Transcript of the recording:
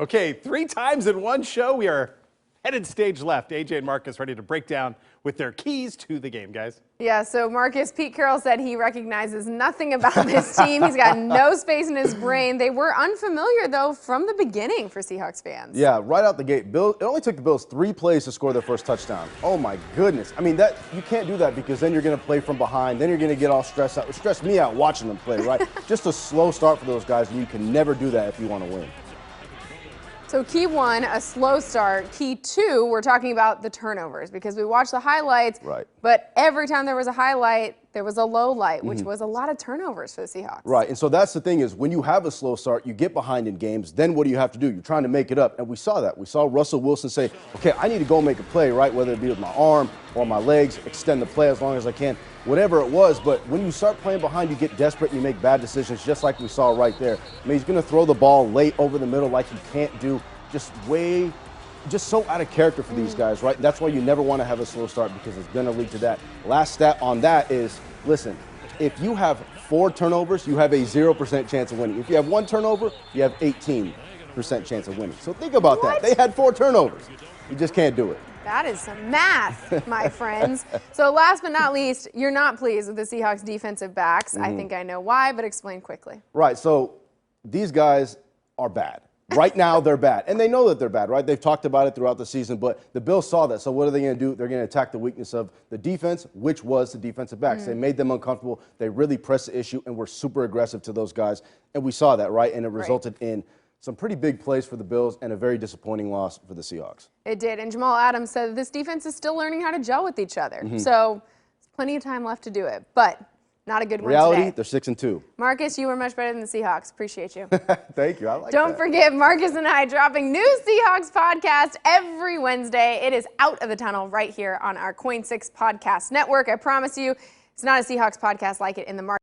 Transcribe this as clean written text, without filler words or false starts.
Okay, 3 times in one show, we are headed stage left. AJ and Marcus ready to break down with their keys to the game, guys. Yeah, so Marcus, Pete Carroll said he recognizes nothing about this team. He's got no space in his brain. They were unfamiliar, though, from the beginning for Seahawks fans. Yeah, right out the gate. It only took the Bills 3 plays to score their first touchdown. Oh, my goodness. I mean, you can't do that because then you're going to play from behind. Then you're going to get all stressed out. It stressed me out watching them play, right? Just a slow start for those guys, and you can never do that if you want to win. So key 1, a slow start. Key 2, we're talking about the turnovers because we watched the highlights, right, but every time there was a highlight, there was a low light, which was a lot of turnovers for the Seahawks. Right, and so that's the thing is when you have a slow start, you get behind in games, then what do you have to do? You're trying to make it up, and we saw that. We saw Russell Wilson say, okay, I need to go make a play, right, whether it be with my arm or my legs, extend the play as long as I can, whatever it was. But when you start playing behind, you get desperate and you make bad decisions, just like we saw right there. I mean, he's going to throw the ball late over the middle like he can't do. Just so out of character for these guys, right? That's why you never want to have a slow start because it's going to lead to that. Last stat on that is, listen, if you have 4 turnovers, you have a 0% chance of winning. If you have 1 turnover, you have 18% chance of winning. So think about that. They had 4 turnovers. You just can't do it. That is some math, my friends. So last but not least, you're not pleased with the Seahawks defensive backs. I think I know why, but explain quickly. Right, so these guys are bad. Right now, they're bad. And they know that they're bad, right? They've talked about it throughout the season, but the Bills saw that. So what are they going to do? They're going to attack the weakness of the defense, which was the defensive backs. They made them uncomfortable. They really pressed the issue and were super aggressive to those guys. And we saw that, right? And it resulted in some pretty big plays for the Bills and a very disappointing loss for the Seahawks. It did. And Jamal Adams said that this defense is still learning how to gel with each other. So there's plenty of time left to do it. But not a good one Reality, today. they're 6-2. Marcus, you were much better than the Seahawks. Appreciate you. Thank you. I like that. Don't forget, Marcus and I dropping new Seahawks podcast every Wednesday. It is Out of the Tunnel right here on our Coin 6 podcast network. I promise you, it's not a Seahawks podcast like it in the market.